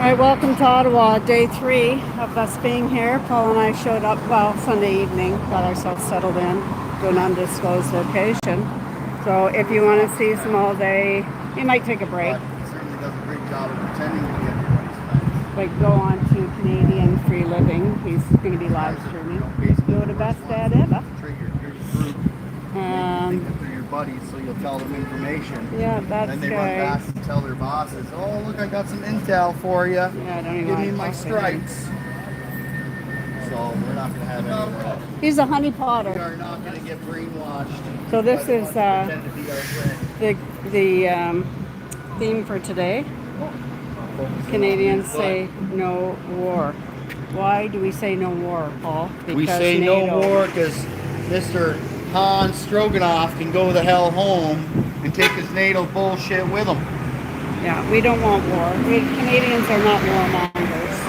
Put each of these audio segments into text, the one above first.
right, welcome to Ottawa, day 3 of us being here. Paul and I showed up, Sunday evening, got ourselves settled in to an undisclosed location. So if you want to see some all day, you might take a break. But he certainly does a great job of pretending to be everybody's friend. Like go on to Canadian Free Living. He's going to be live streaming. Go to Best Dad Ever. Trigger your group. You think that they're your buddies, so you'll tell them information. Yeah, that's Then they run back and tell their bosses, "Oh, look, I got some intel for you. Yeah, I don't even Give me want to my talk to him. stripes." So we're not going to have any of that. He's a honey We potter. are not going to get brainwashed. So this by the is ones that pretend to be our friend. the theme for today. Canadians say no war. Why do we say no war, Paul? Because We say NATO. no war because Mr. Hans Stroganoff can go the hell home and take his NATO bullshit with him. Yeah, we don't want war. We Canadians are not warmongers.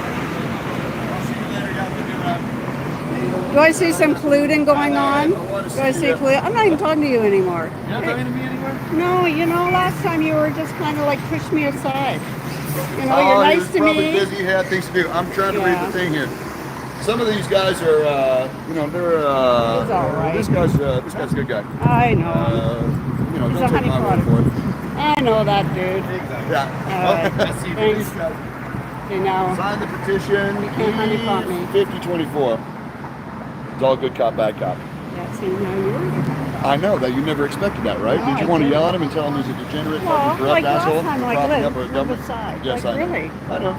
Do I see some colluding going on? Do I see colluding? I'm not even talking to you anymore. You're not talking to me anymore? No, last time you were just kind of like push me aside. You're nice to probably me. busy, he had things to do. I'm trying to read Yeah. the thing here. Some of these guys are, they're. He's all right. This guy's a good guy. I know. He's He's a don't take honey my pot. word for it. I know that dude. Yeah. Thanks. Okay, now. Sign the petition. You can't honey pot me. 5024. It's all good cop, bad cop. Yeah, see, now you're. I know that you never expected that, right? No, Did you I want to didn't. yell at him and tell him he's a degenerate, Well, fucking corrupt like last asshole? time, like, propping look, up our move government? aside. Yes, Like, I know. really? I know.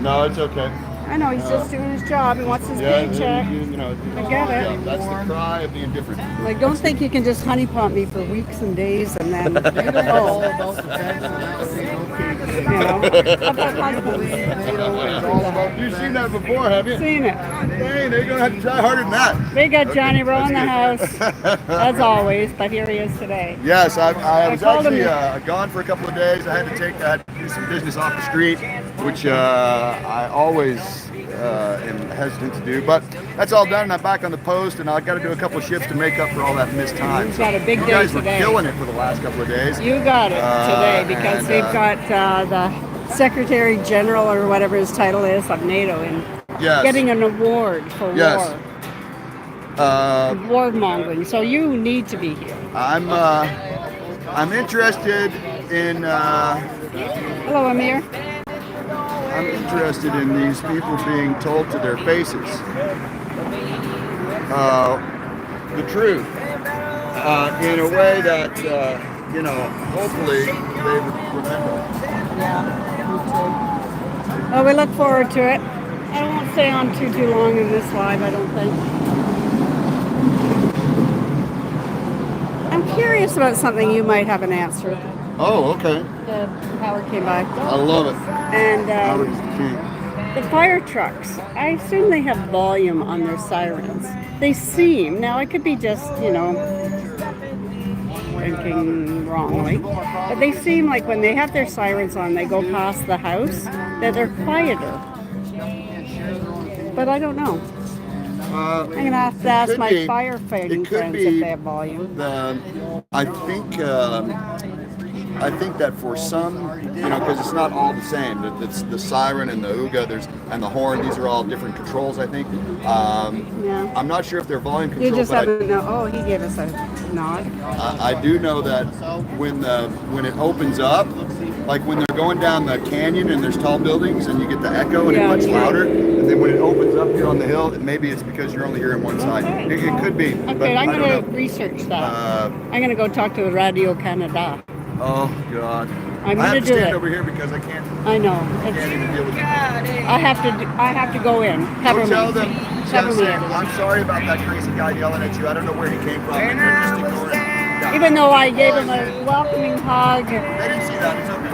No, it's okay. I know, he's just doing his job. He wants his paycheck. I get it. Yeah, that's the cry of the indifferent. Like, don't think you can just honeypot me for weeks and days and then, all oh, about the fence and that was okay. about husbands. You've seen that before, have you? Seen it. Dang, they're going to have to try harder than that. They got Johnny Rowe in the That's house, as always, but here he is today. Yes, I was called him actually gone for a couple of days. I had to do some business off the street, which I always am hesitant to do. But that's all done, and I'm back on the post, and I've got to do a couple of shifts to make up for all that missed time. You've got a big you day guys today. were killing it for the last couple of days. You got it today because and, they've got the Secretary General or whatever his title is of NATO in Yes. getting an award for Yes. war mongering. So you need to be here. I'm interested in Hello, Amir. I'm interested in these people being told to their faces the truth in a way that hopefully they would remember. Yeah, me too. Well, we look forward to it. I won't stay on too long in this live, I don't think. I'm curious about something you might have an answer. Oh, okay. Howard came by. I love it. And Howard is the king. the fire trucks, I assume they have volume on their sirens. They seem, now it could be just, thinking wrongly, but they seem like when they have their sirens on, they go past the house, that they're quieter. But I don't know. I'm going to have to ask my firefighting friends if they have volume. I think that for some, because it's not all the same. It's the siren and the Ooga, and the horn. These are all different controls. I think. Yeah. I'm not sure if they're volume You controls. just haven't know. Oh, he gave us a nod. I do know that when it opens up, like when they're going down the canyon and there's tall buildings and you get the echo and Yeah, it's much yeah. louder, and then when it opens up here on the hill, maybe it's because you're only hearing one side. Okay. It could be. Okay, but I'm I don't going to know. research that. I'm going to go talk to Radio Canada. Oh God! I'm I going have to to do stand it. over here because I can't I know. even deal with it. I have to go in. Go Peppermint. tell them. Just Peppermint. say, I'm sorry about that crazy guy yelling at you. I don't know where he came from. And you're just ignoring him. Yeah. Even though I gave him a welcoming hug. They didn't see that. It's okay.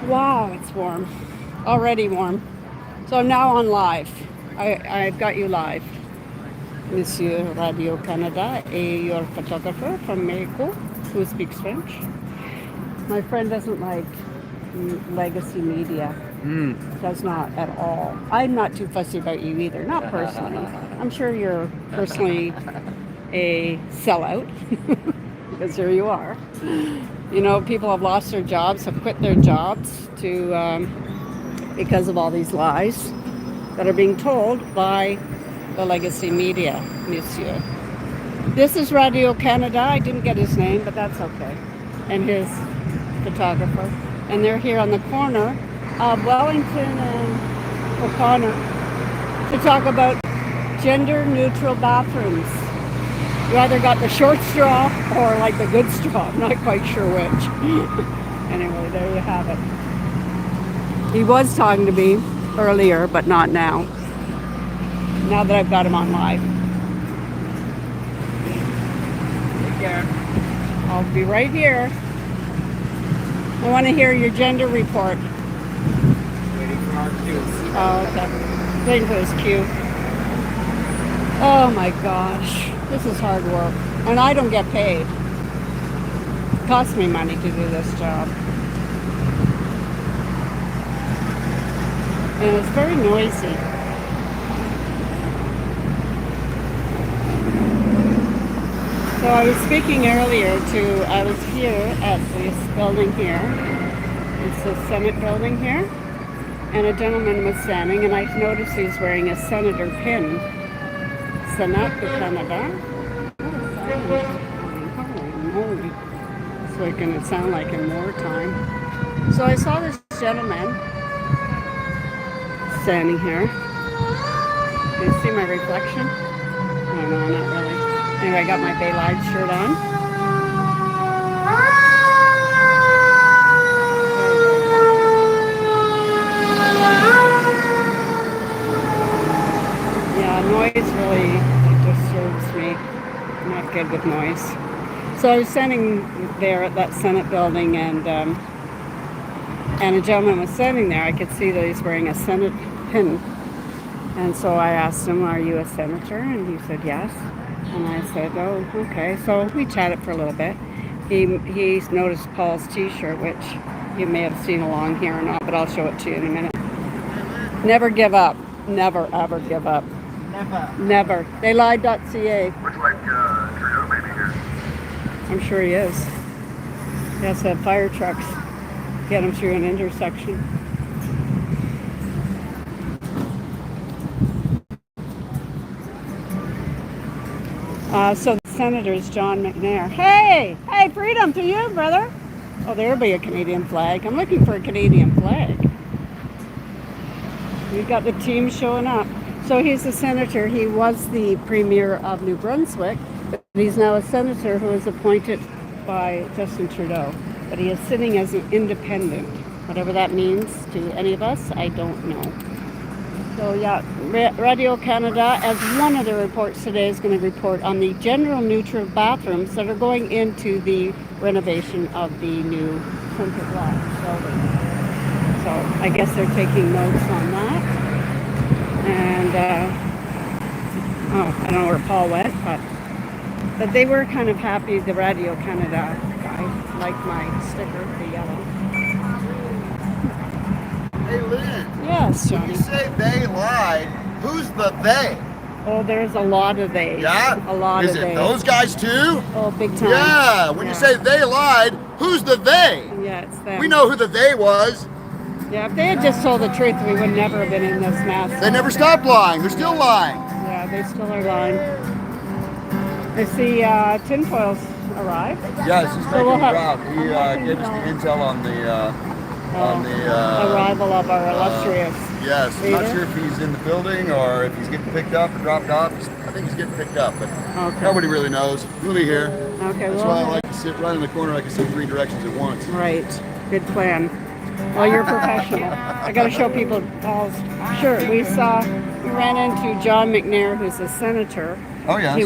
Wow, it's warm. Already warm. So I'm now on live. I've got you live. Monsieur Radio Canada, your photographer from Mexico, who speaks French. My friend doesn't like legacy media. Does not at all. I'm not too fussy about you either. Not personally. I'm sure you're personally a sellout because here you are. You know, people have lost their jobs, have quit their jobs because of all these lies that are being told by the legacy media, monsieur. This is Radio Canada. I didn't get his name, but that's okay. And his photographer. And they're here on the corner of Wellington and O'Connor to talk about gender-neutral bathrooms. You either got the short straw or like the good straw. I'm not quite sure which. Anyway, there you have it. He was talking to me earlier, but not now. Now that I've got him on live. Take care. I'll be right here. I want to hear your gender report. Waiting for our cue. Oh, okay. Waiting for his cue. Oh my gosh. This is hard work. And I don't get paid. It costs me money to do this job. And it's very noisy. So I was speaking earlier I was here at this building here. It's the Senate building here. And a gentleman was standing, and I noticed he was wearing a senator pin. Senate de Canada. Holy moly. It's like going to sound like in wartime. So I saw this gentleman standing here. Can you see my reflection? Oh no, not really. Anyway, I got my Bay Live shirt on. Yeah, noise really disturbs me. I'm not good with noise. So I was standing there at that Senate building, and a gentleman was standing there. I could see that he's wearing a Senate pin. And so I asked him, "Are you a senator?" And he said, "Yes." And I said, "Oh, okay." So we chatted for a little bit. He noticed Paul's t-shirt, which you may have seen along here or not, but I'll show it to you in a minute. Never give up. Never, ever give up. Never. Theylied.ca. Looks like Trudeau may be here. I'm sure he is. He has to have fire trucks. Get him through an intersection. So the senator's John McNair. Hey, freedom to you, brother. Oh, there'll be a Canadian flag. I'm looking for a Canadian flag. We've got the team showing up. So he's a senator. He was the premier of New Brunswick, but he's now a senator who was appointed by Justin Trudeau. But he is sitting as an independent. Whatever that means to any of us, I don't know. So yeah, Radio Canada, as one of the reports today, is going to report on the gender-neutral bathrooms that are going into the renovation of the new Center Block building. So I guess they're taking notes on that. And I don't know where Paul went, but they were kind of happy. The Radio Canada guy liked my sticker, the yellow. Hey, Lynn. Yes, When Johnny. you say they lied, who's the they? Oh, there's a lot of they. Yeah? A lot Is of it they. those guys too? Oh, big time. Yeah. When you say they lied, who's the they? Yeah, it's them. We know who the they was. Yeah, if they had just told the truth, we would never have been in this mess. They never stopped lying. They're still lying. Yeah, they still are lying. I see tinfoils arrived. Yes, he's So we'll making have- proud. He gave us the intel on the arrival of our illustrious. Yes, I'm not leader. sure if he's in the building or if he's getting picked up or dropped off. I think he's getting picked up, but Okay. nobody really knows. We'll be here. Okay, That's well, why I like to sit right in the corner. I can see three directions at once. Right. Good plan. Well, you're a professional. I got to show people Paul's shirt. We ran into John McNair, who's a senator. Oh, yes. He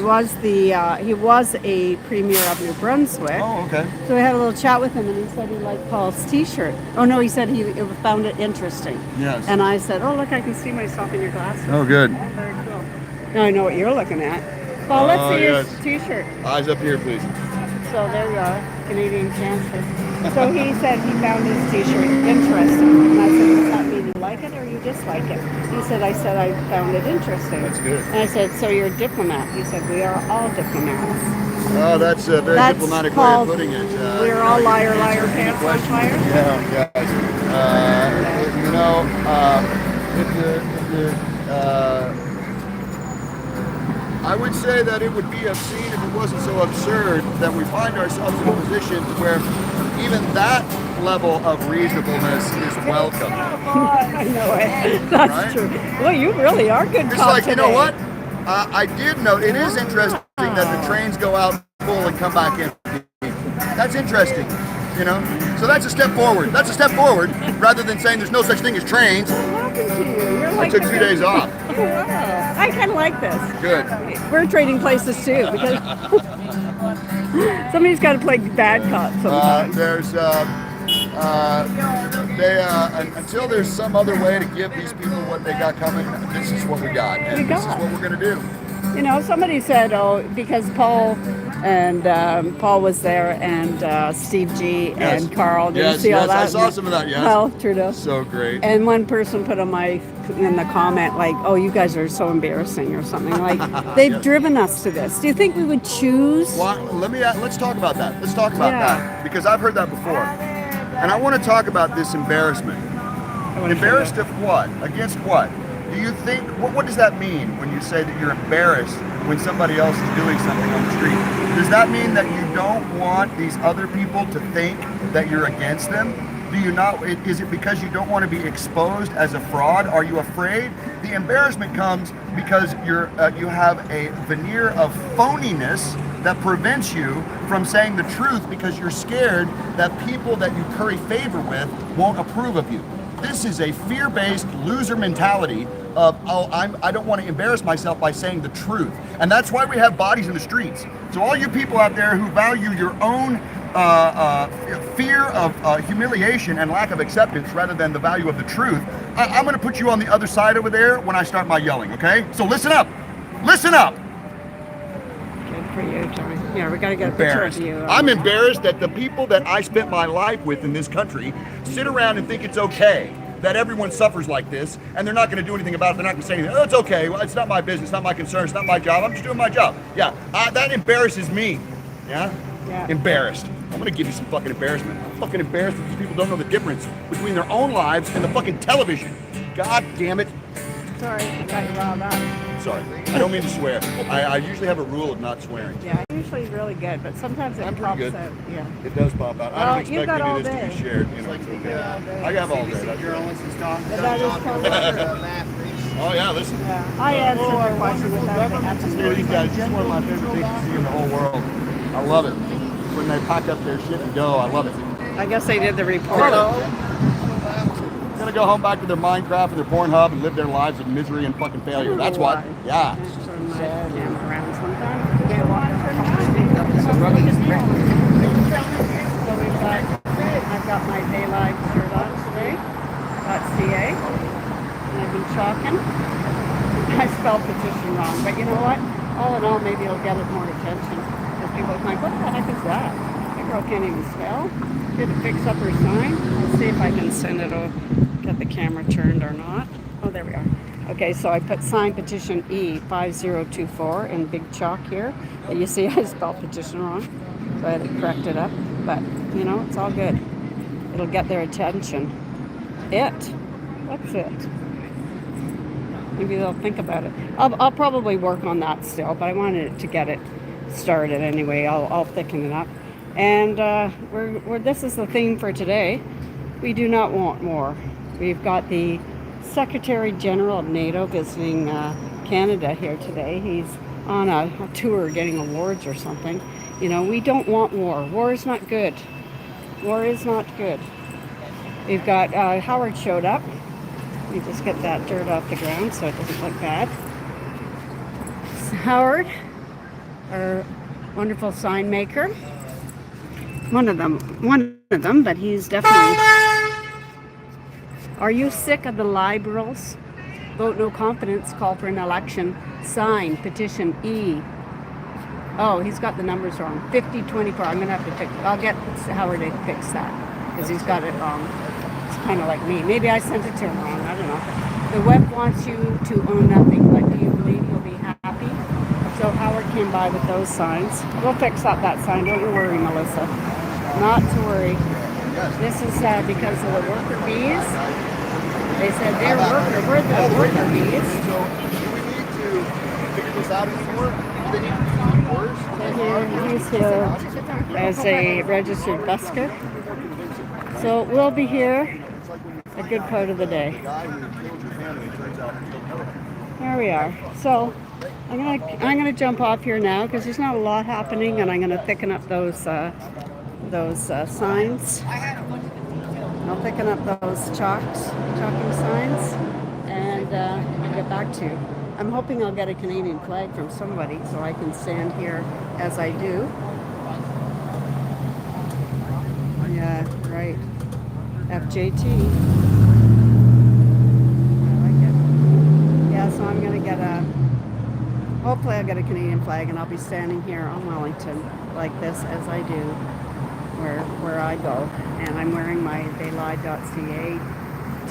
was a premier of New Brunswick. Oh, okay. So we had a little chat with him, and he said he liked Paul's T-shirt. Oh no, he said he found it interesting. Yes. And I said, "Oh, look, I can see myself in your glasses." Oh, good. Very cool. Now I know what you're looking at. Paul, let's see yes. his T-shirt. Eyes up here, please. So there we are, Canadian Chancellor. So he said he found his T-shirt interesting, and I said, "Does that mean like it or you dislike it? He said, I said, I found it interesting. That's good. And I said, so you're a diplomat? He said, we are all diplomats. Oh, that's a very That's diplomatic way called, of putting it. we're all liar, liar, pants on fire. Yeah, yes. You know, I would say that it would be obscene if it wasn't so absurd that we find ourselves in a position where even that level of reasonableness is welcome. I know it. That's Right? true. Well, you really are good. It's cop like, you know today. what? I did know, it is interesting that the trains go out full and come back empty. That's interesting, you know? So that's a step forward. That's a step forward rather than saying there's no such thing as trains. What happened to you? You're I like took the 2 days off. Oh, wow. I kind of like this. Good. We're trading places too because somebody's got to play bad cop sometimes. Until there's some other way to give these people what they got coming, this is what we got. And this is what we're going to do. You know, somebody said, oh, because Paul was there and Steve G and Carl. Did you see all that? I saw some of that, yes. Well, Trudeau. So great. And one person put in the comment, like, oh, you guys are so embarrassing or something. Like, they've driven us to this. Do you think we would choose? Well, let's talk about that. Let's talk about that. Because I've heard that before. And I want to talk about this embarrassment. Embarrassed of what? Against what? Do you think, what does that mean when you say that you're embarrassed when somebody else is doing something on the street? Does that mean that you don't want these other people to think that you're against them? Do you not, is it because you don't want to be exposed as a fraud? Are you afraid? The embarrassment comes because you have a veneer of phoniness that prevents you from saying the truth because you're scared that people that you curry favor with won't approve of you. This is a fear-based loser mentality of, oh, I don't want to embarrass myself by saying the truth. And that's why we have bodies in the streets. So all you people out there who value your own fear of humiliation and lack of acceptance rather than the value of the truth, I'm going to put you on the other side over there when I start my yelling, okay? So listen up. Listen up. Good for you, Tony. Yeah, we got to get a picture of you. I'm embarrassed that the people that I spent my life with in this country sit around and think it's okay that everyone suffers like this, and they're not going to do anything about it. They're not going to say anything. Oh, it's okay. Well, it's not my business. It's not my concern. It's not my job. I'm just doing my job. Yeah, that embarrasses me. Yeah? Embarrassed. I'm going to give you some fucking embarrassment. I'm fucking embarrassed that these people don't know the difference between their own lives and the fucking television. God damn it. Sorry, I got you riled up. Sorry, I don't mean to swear. I usually have a rule of not swearing. Yeah, I'm usually really good, but sometimes it pops good. out. Yeah. It does pop out. I Well, don't you expect got any all of this to day. be shared. You know, it's okay. I have all day. That's journalist is talking. That is Oh yeah, listen. Yeah, I answered your question without the These guys, it's one of my favorite things to see in the whole world. I love it. When they pack up their shit and go, I love it. I guess they did the report. Gonna go home back to their Minecraft and their Pornhub and live their lives of misery and fucking failure. That's what. Yeah. Turn my camera around sometime. So I've got my Daylight shirt on today. .ca. And I've been shocking. I spelled petition wrong, but you know what? All in all, maybe it'll get it more attention. Because people are like, what the heck is that? That girl can't even spell. Did it fix up her sign? Let's see if I can send it over. Get the camera turned or not. Oh, there we are. Okay, so I put sign petition E5024 in big chalk here. But you see I spelled petition wrong. So I had to correct it up. But, you know, it's all good. It'll get their attention. What's it? Maybe they'll think about it. I'll probably work on that still, but I wanted to get it started anyway. I'll thicken it up. And this is the theme for today. We do not want war. We've got the Secretary General of NATO visiting Canada here today. He's on a tour getting awards or something. You know, we don't want war. War is not good. War is not good. We've got Howard showed up. Let me just get that dirt off the ground so it doesn't look bad. Howard, our wonderful sign maker. One of them, but he's definitely. Are you sick of the liberals? Vote no confidence, call for an election. Sign petition E. Oh, he's got the numbers wrong. 5024. I'm gonna have to fix. I'll get Howard to fix that because he's got it wrong. It's kind of like me. Maybe I sent it to him wrong. I don't know. The web wants you to own nothing, but do you believe you'll be happy? So Howard came by with those signs. We'll fix up that sign. Don't you worry, Melissa. Not to worry. This is because of the worker bees. They said we're the worker bees. So do we need to figure this out anymore? Do they need to be worse? He's here as a registered busker. So we'll be here a good part of the day. There we are. So I'm gonna jump off here now because there's not a lot happening, and I'm gonna thicken up those signs. I'll thicken up those chalking signs, and get back to you. I'm hoping I'll get a Canadian flag from somebody so I can stand here as I do. Yeah, right. FJT. I like it. Yeah, so I'm going to get hopefully I'll get a Canadian flag, and I'll be standing here on Wellington like this as I do where I go. And I'm wearing my theylie.ca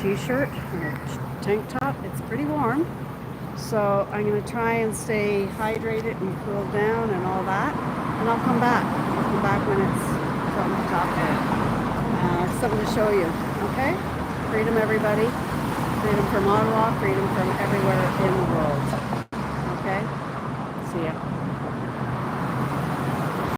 t-shirt or tank top. It's pretty warm. So I'm going to try and stay hydrated and cool down and all that. And I'll come back. I'll come back when it's something to talk about. Something to show you. Okay? Freedom, everybody. Freedom from Ottawa. Freedom from everywhere in the world. Okay? See ya.